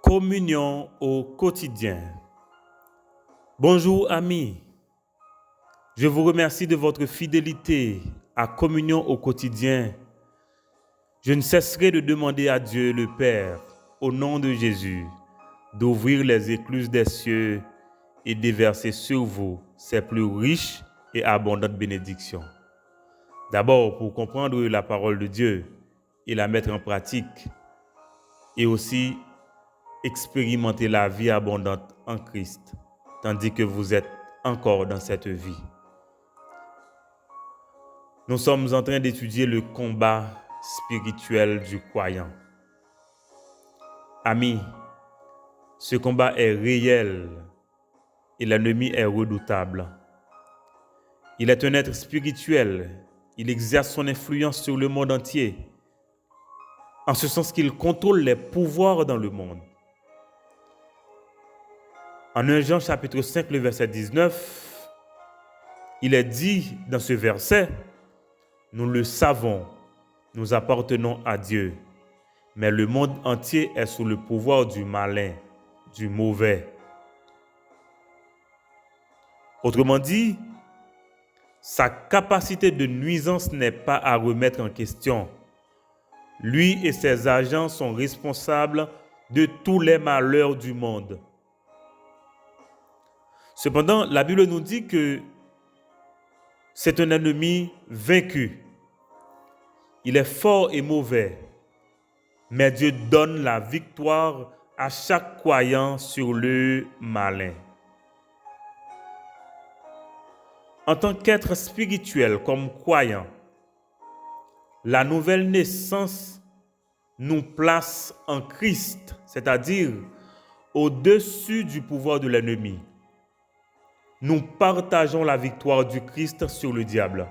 Communion au quotidien. Bonjour amis, je vous remercie de votre fidélité à Communion au quotidien. Je ne cesserai de demander à Dieu le Père, au nom de Jésus, d'ouvrir les écluses des cieux et déverser sur vous ses plus riches et abondantes bénédictions. D'abord pour comprendre la parole de Dieu et la mettre en pratique, et aussi expérimenter la vie abondante en Christ, tandis que vous êtes encore dans cette vie. Nous sommes en train d'étudier le combat spirituel du croyant. Amis, ce combat est réel et l'ennemi est redoutable. Il est un être spirituel, il exerce son influence sur le monde entier, en ce sens qu'il contrôle les pouvoirs dans le monde. En 1 Jean chapitre 5, le verset 19, il est dit dans ce verset, « Nous le savons, nous appartenons à Dieu, mais le monde entier est sous le pouvoir du malin, du mauvais. » Autrement dit, sa capacité de nuisance n'est pas à remettre en question. Lui et ses agents sont responsables de tous les malheurs du monde. Cependant, la Bible nous dit que c'est un ennemi vaincu. Il est fort et mauvais, mais Dieu donne la victoire à chaque croyant sur le malin. En tant qu'être spirituel, comme croyant, la nouvelle naissance nous place en Christ, c'est-à-dire au-dessus du pouvoir de l'ennemi. Nous partageons la victoire du Christ sur le diable.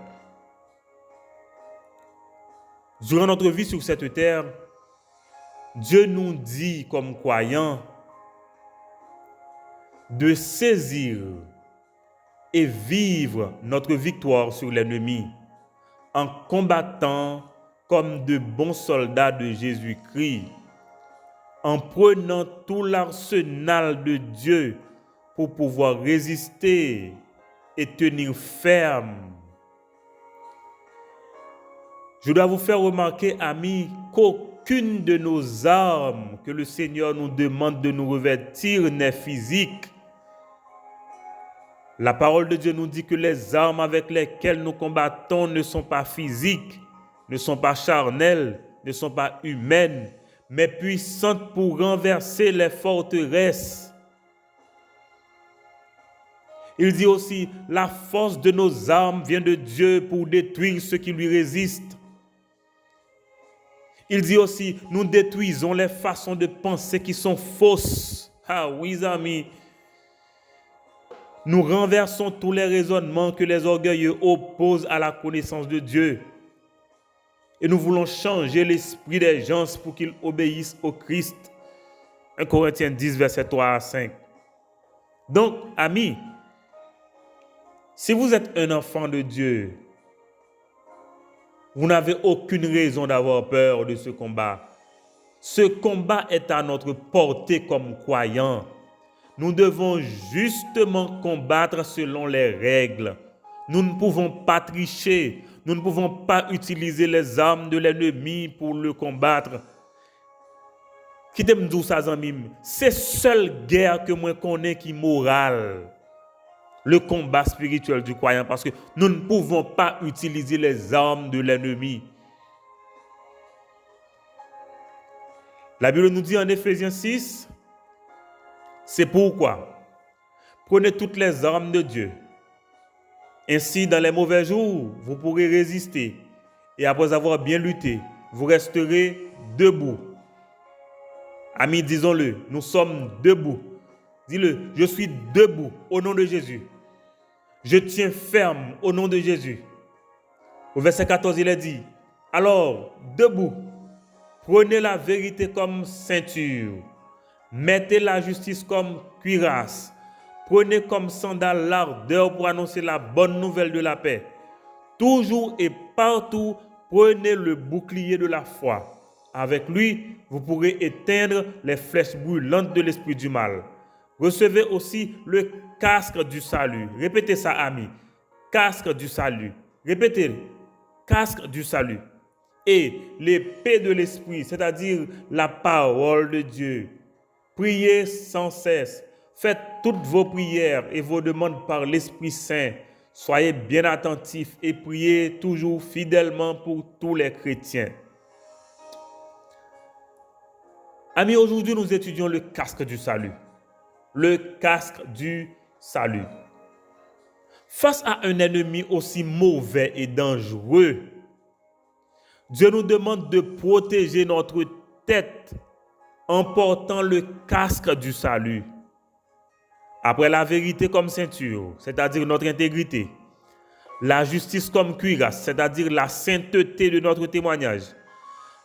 Durant notre vie sur cette terre, Dieu nous dit comme croyants de saisir et vivre notre victoire sur l'ennemi en combattant comme de bons soldats de Jésus-Christ, en prenant tout l'arsenal de Dieu pour pouvoir résister et tenir ferme. Je dois vous faire remarquer, amis, qu'aucune de nos armes que le Seigneur nous demande de nous revêtir n'est physique. La parole de Dieu nous dit que les armes avec lesquelles nous combattons ne sont pas physiques, ne sont pas charnelles, ne sont pas humaines, mais puissantes pour renverser les forteresses. Il dit aussi, la force de nos armes vient de Dieu pour détruire ceux qui lui résistent. Il dit aussi, nous détruisons les façons de penser qui sont fausses. Ah oui, amis. Nous renversons tous les raisonnements que les orgueilleux opposent à la connaissance de Dieu. Et nous voulons changer l'esprit des gens pour qu'ils obéissent au Christ. 1 Corinthiens 10, verset 3 à 5. Donc, amis, si vous êtes un enfant de Dieu, vous n'avez aucune raison d'avoir peur de ce combat. Ce combat est à notre portée comme croyants. Nous devons justement combattre selon les règles. Nous ne pouvons pas tricher. Nous ne pouvons pas utiliser les armes de l'ennemi pour le combattre. Qui t'aime dire ça, Zamim? C'est seule guerre que moi connais qui est morale. Le combat spirituel du croyant, parce que nous ne pouvons pas utiliser les armes de l'ennemi. La Bible nous dit en Éphésiens 6, c'est pourquoi prenez toutes les armes de Dieu. Ainsi, dans les mauvais jours, vous pourrez résister. Et après avoir bien lutté, vous resterez debout. Amis, disons-le, nous sommes debout. Dis-le, je suis debout au nom de Jésus. Je tiens ferme au nom de Jésus. Au verset 14, il est dit, alors, debout, prenez la vérité comme ceinture, mettez la justice comme cuirasse, prenez comme sandale l'ardeur pour annoncer la bonne nouvelle de la paix. Toujours et partout, prenez le bouclier de la foi. Avec lui, vous pourrez éteindre les flèches brûlantes de l'esprit du mal. Recevez aussi le casque du salut. Répétez ça, amis. Casque du salut. Répétez. Casque du salut. Et l'épée de l'esprit, c'est-à-dire la parole de Dieu. Priez sans cesse. Faites toutes vos prières et vos demandes par l'Esprit Saint. Soyez bien attentifs et priez toujours fidèlement pour tous les chrétiens. Amis, aujourd'hui, nous étudions le casque du salut. Le casque du salut. Face à un ennemi aussi mauvais et dangereux, Dieu nous demande de protéger notre tête en portant le casque du salut. Après la vérité comme ceinture, c'est-à-dire notre intégrité, la justice comme cuirasse, c'est-à-dire la sainteté de notre témoignage,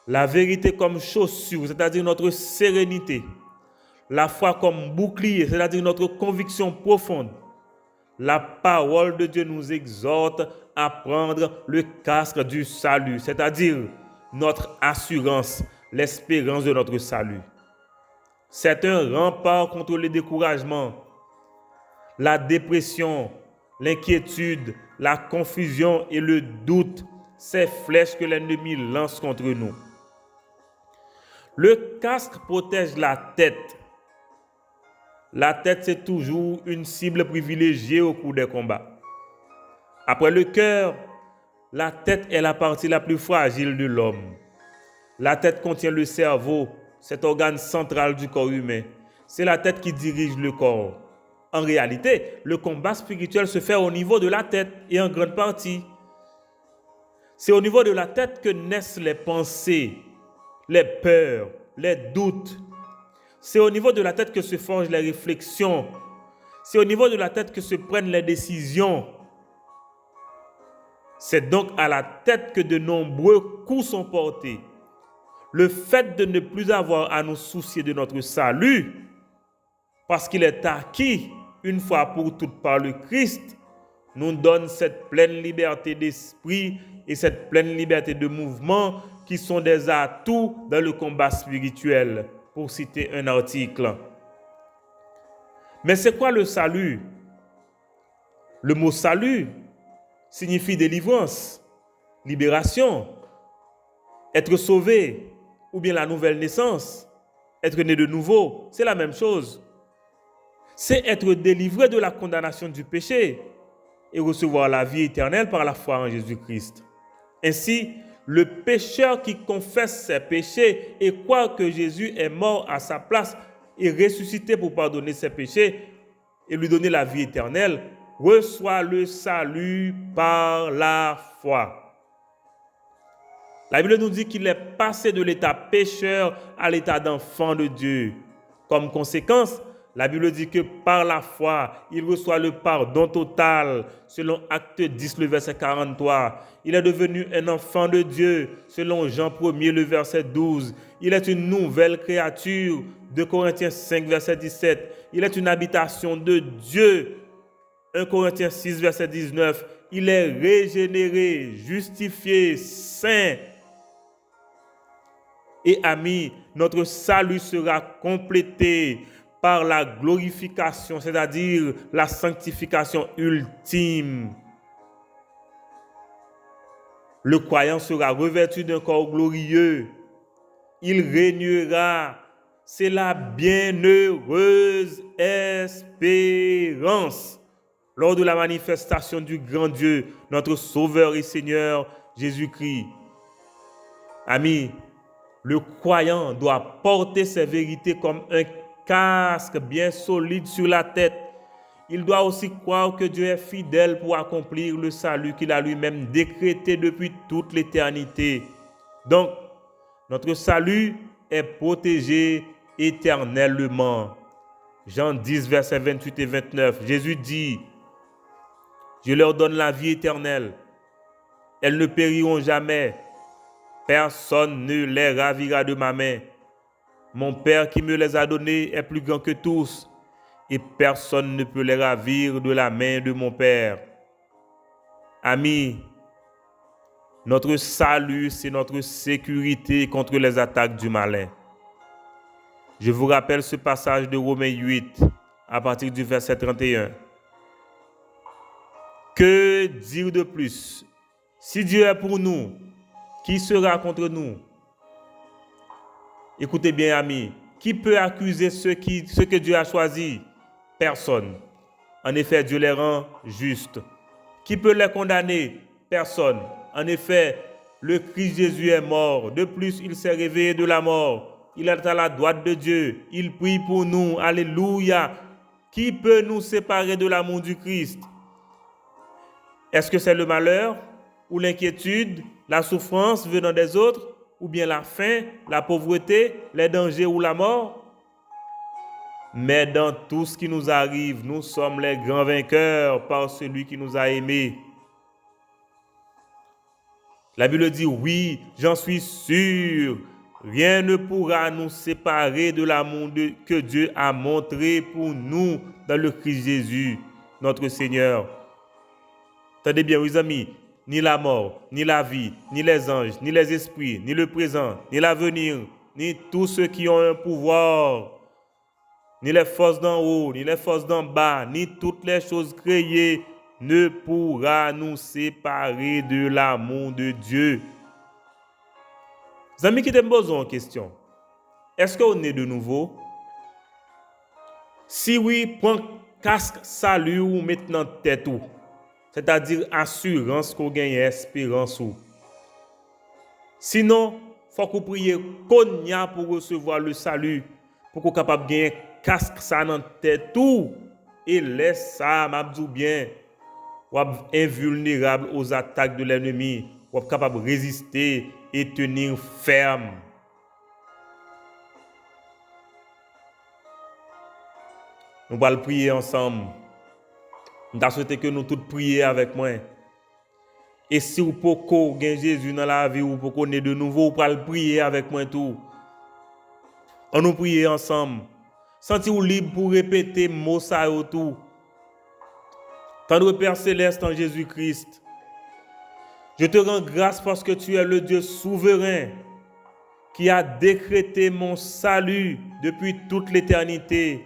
la vérité comme chaussure, c'est-à-dire notre sérénité, la foi comme bouclier, c'est-à-dire notre conviction profonde. La parole de Dieu nous exhorte à prendre le casque du salut, c'est-à-dire notre assurance, l'espérance de notre salut. C'est un rempart contre le découragement, la dépression, l'inquiétude, la confusion et le doute, ces flèches que l'ennemi lance contre nous. Le casque protège la tête. La tête, c'est toujours une cible privilégiée au cours des combats. Après le cœur, la tête est la partie la plus fragile de l'homme. La tête contient le cerveau, cet organe central du corps humain. C'est la tête qui dirige le corps. En réalité, le combat spirituel se fait au niveau de la tête et en grande partie. C'est au niveau de la tête que naissent les pensées, les peurs, les doutes. C'est au niveau de la tête que se forgent les réflexions. C'est au niveau de la tête que se prennent les décisions. C'est donc à la tête que de nombreux coups sont portés. Le fait de ne plus avoir à nous soucier de notre salut, parce qu'il est acquis une fois pour toutes par le Christ, nous donne cette pleine liberté d'esprit et cette pleine liberté de mouvement qui sont des atouts dans le combat spirituel, pour citer un article. Mais c'est quoi le salut? Le mot salut signifie délivrance, libération, être sauvé, ou bien la nouvelle naissance, être né de nouveau, c'est la même chose. C'est être délivré de la condamnation du péché et recevoir la vie éternelle par la foi en Jésus-Christ. Ainsi, le pécheur qui confesse ses péchés et croit que Jésus est mort à sa place et ressuscité pour pardonner ses péchés et lui donner la vie éternelle, reçoit le salut par la foi. La Bible nous dit qu'il est passé de l'état pécheur à l'état d'enfant de Dieu. Comme conséquence, la Bible dit que par la foi, il reçoit le pardon total, selon Acte 10, le verset 43. Il est devenu un enfant de Dieu, selon Jean 1er, le verset 12. Il est une nouvelle créature, 2 Corinthiens 5, verset 17. Il est une habitation de Dieu, 1 Corinthiens 6, verset 19. Il est régénéré, justifié, saint. Et amis, notre salut sera complété par la glorification, c'est-à-dire la sanctification ultime. Le croyant sera revêtu d'un corps glorieux. Il régnera. C'est la bienheureuse espérance lors de la manifestation du grand Dieu, notre Sauveur et Seigneur Jésus-Christ. Amis, le croyant doit porter ses vérités comme un casque bien solide sur la tête. Il doit aussi croire que Dieu est fidèle pour accomplir le salut qu'il a lui-même décrété depuis toute l'éternité. Donc, notre salut est protégé éternellement. Jean 10, versets 28 et 29. Jésus dit, « Je leur donne la vie éternelle. Elles ne périront jamais. Personne ne les ravira de ma main. Mon Père qui me les a donnés est plus grand que tous, et personne ne peut les ravir de la main de mon Père. » Amis, Notre salut, c'est notre sécurité contre les attaques du malin. Je vous rappelle ce passage de Romains 8, à partir du verset 31. Que dire de plus? Si Dieu est pour nous, qui sera contre nous? Écoutez bien, amis. Qui peut accuser ceux que Dieu a choisis? Personne. En effet, Dieu les rend justes. Qui peut les condamner? Personne. En effet, le Christ Jésus est mort. De plus, il s'est réveillé de la mort. Il est à la droite de Dieu. Il prie pour nous. Alléluia. Qui peut nous séparer de l'amour du Christ? Est-ce que c'est le malheur ou l'inquiétude, la souffrance venant des autres, ou bien la faim, la pauvreté, les dangers ou la mort? Mais dans tout ce qui nous arrive, nous sommes les grands vainqueurs par celui qui nous a aimés. La Bible dit, oui, j'en suis sûr, rien ne pourra nous séparer de l'amour que Dieu a montré pour nous dans le Christ Jésus, notre Seigneur. Attendez bien, mes amis, ni la mort, ni la vie, ni les anges, ni les esprits, ni le présent, ni l'avenir, ni tous ceux qui ont un pouvoir, ni les forces d'en haut, ni les forces d'en bas, ni toutes les choses créées ne pourra nous séparer de l'amour de Dieu. Les amis qui te posent une question. Est-ce qu'on est de nouveau? Si oui, prends casque, salut ou maintenant tête ou. C'est-à-dire assurance qu'on gagne, espérance ou. Sinon, il faut qu'on prie qu'on pour recevoir le salut, pour qu'on soit capable de gagner casque ça dans tête tout et laisse ça, m'abdou bien, ou invulnérable aux attaques de l'ennemi, ou capable de résister et tenir ferme. Nous allons prier ensemble. Je souhaite que nous tous prions avec moi. Et si vous pouvez gagner Jésus dans la vie, ou pouvez connaître de nouveau, vous allez prier avec moi tout. On nous prie ensemble. Sentez-vous libre pour répéter mot ça et tout. Tendre Père Céleste en Jésus-Christ, je te rends grâce parce que tu es le Dieu souverain qui a décrété mon salut depuis toute l'éternité,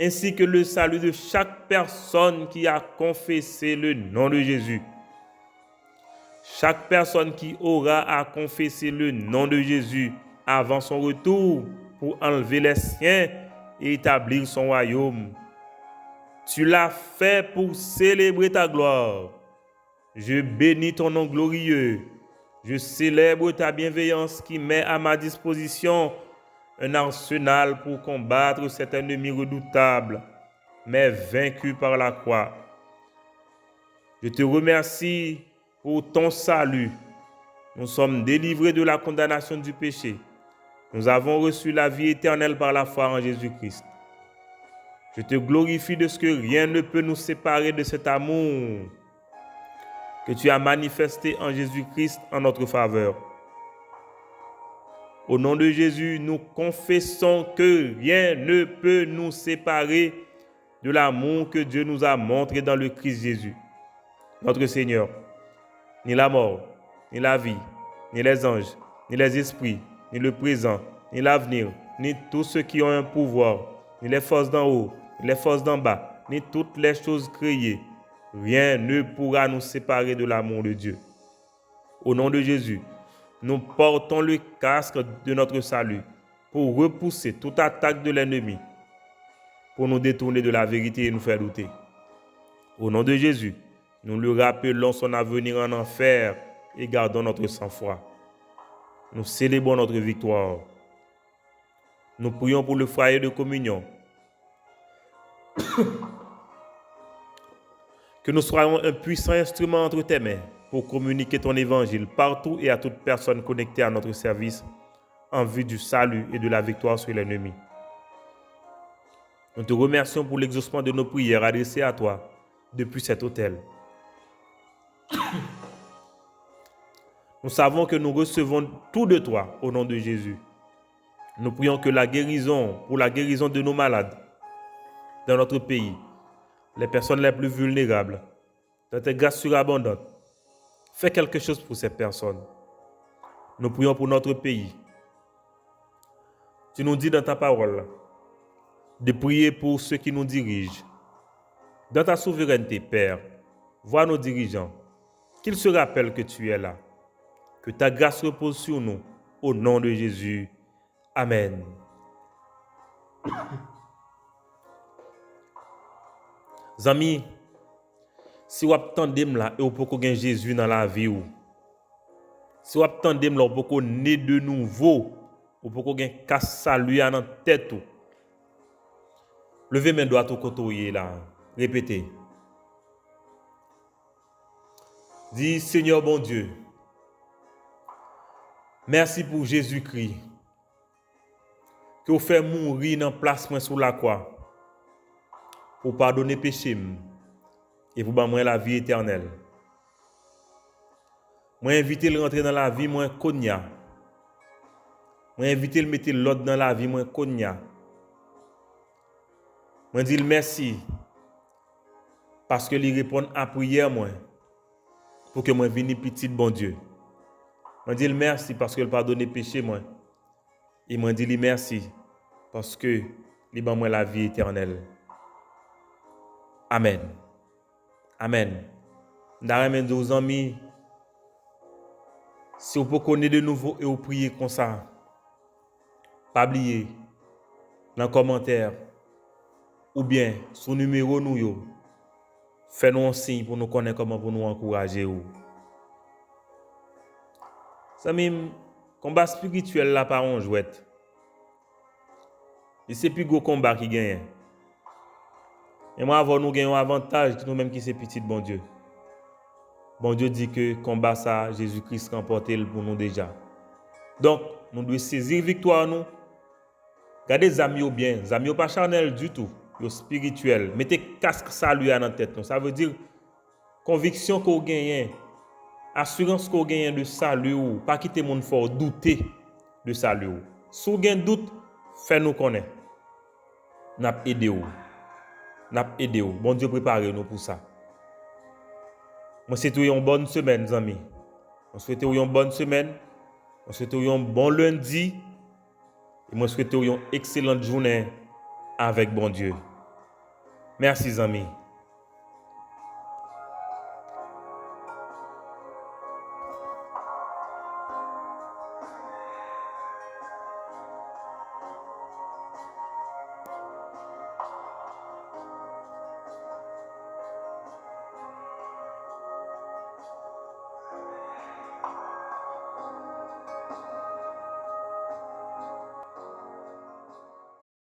ainsi que le salut de chaque personne qui a confessé le nom de Jésus. Chaque personne qui aura à confesser le nom de Jésus avant son retour pour enlever les siens et établir son royaume. Tu l'as fait pour célébrer ta gloire. Je bénis ton nom glorieux. Je célèbre ta bienveillance qui met à ma disposition un arsenal pour combattre cet ennemi redoutable, mais vaincu par la croix. Je te remercie pour ton salut. Nous sommes délivrés de la condamnation du péché. Nous avons reçu la vie éternelle par la foi en Jésus-Christ. Je te glorifie de ce que rien ne peut nous séparer de cet amour que tu as manifesté en Jésus-Christ en notre faveur. Au nom de Jésus, nous confessons que rien ne peut nous séparer de l'amour que Dieu nous a montré dans le Christ Jésus, notre Seigneur. Ni la mort, ni la vie, ni les anges, ni les esprits, ni le présent, ni l'avenir, ni tous ceux qui ont un pouvoir, ni les forces d'en haut, ni les forces d'en bas, ni toutes les choses créées, rien ne pourra nous séparer de l'amour de Dieu. Au nom de Jésus, nous portons le casque de notre salut pour repousser toute attaque de l'ennemi, pour nous détourner de la vérité et nous faire douter. Au nom de Jésus, nous lui rappelons son avenir en enfer et gardons notre sang-froid. Nous célébrons notre victoire. Nous prions pour le foyer de communion. Que nous soyons un puissant instrument entre tes mains pour communiquer ton évangile partout et à toute personne connectée à notre service en vue du salut et de la victoire sur l'ennemi. Nous te remercions pour l'exaucement de nos prières adressées à toi depuis cet autel. Nous savons que nous recevons tout de toi au nom de Jésus. Nous prions que pour la guérison de nos malades dans notre pays, les personnes les plus vulnérables, dans tes grâces surabondantes, Fais quelque chose pour ces personnes. Nous prions pour notre pays. Tu nous dis dans ta parole de prier pour ceux qui nous dirigent. Dans ta souveraineté, Père, vois nos dirigeants, qu'ils se rappellent que tu es là, que ta grâce repose sur nous, au nom de Jésus. Amen. Amis, si vous attendez là et vous pouvez gagner Jésus dans la vie, si vous attendez là, vous pouvez naître de nouveau, vous pouvez gagner casse salut dans la tête. Levez mes doigts au côté là. Répétez. Dis, Seigneur bon Dieu, merci pour Jésus-Christ, que vous faites mourir dans place moi sur la croix, pour pardonner péché et pour donner la vie éternelle. Moi invite le rentrer dans la vie moi cogna. Moi invite le mettre l'autre dans la vie moi cogna. Moi dis merci parce que il répond à prière moi pour que moi vienne petit bon Dieu. Moi dis merci parce que il pardonne péché moi. Et moi dis merci parce que il donne moi la vie éternelle. Amen. Amen. D'ailleurs, mes amis, si vous pouvez connaître de nouveau et vous prier comme ça, pas oublier dans les commentaires ou bien sur le numéro nous, faites-nous un signe pour nous connaître comment pour nous encourager. Ça même, combat spirituel là par on jouette. Et c'est plus gros combat qui gagne. Et moi, avant nous gagnons un avantage, nous-mêmes qui c'est petit bon Dieu. Bon Dieu dit que combat ça, Jésus-Christ remporte pour nous déjà. Donc, nous devons saisir victoire nous. Gardez les amis bien, les amis pas charnel du tout, yo spirituel. Mettez casque salut dans la tête. Ça veut dire conviction qu'on gagne, assurance qu'on gagne de salut ou pas quitter mon fort douter de salut. Si vous avez doute, faites-nous connaître. N'a aidé ou. N'a aidé ou. Bon Dieu prépare nous pour ça. Moi souhaite une bonne semaine, les amis. Je souhaite une bonne semaine. Je souhaite un bon lundi. Et moi souhaite une excellente journée avec bon Dieu. Merci, les amis.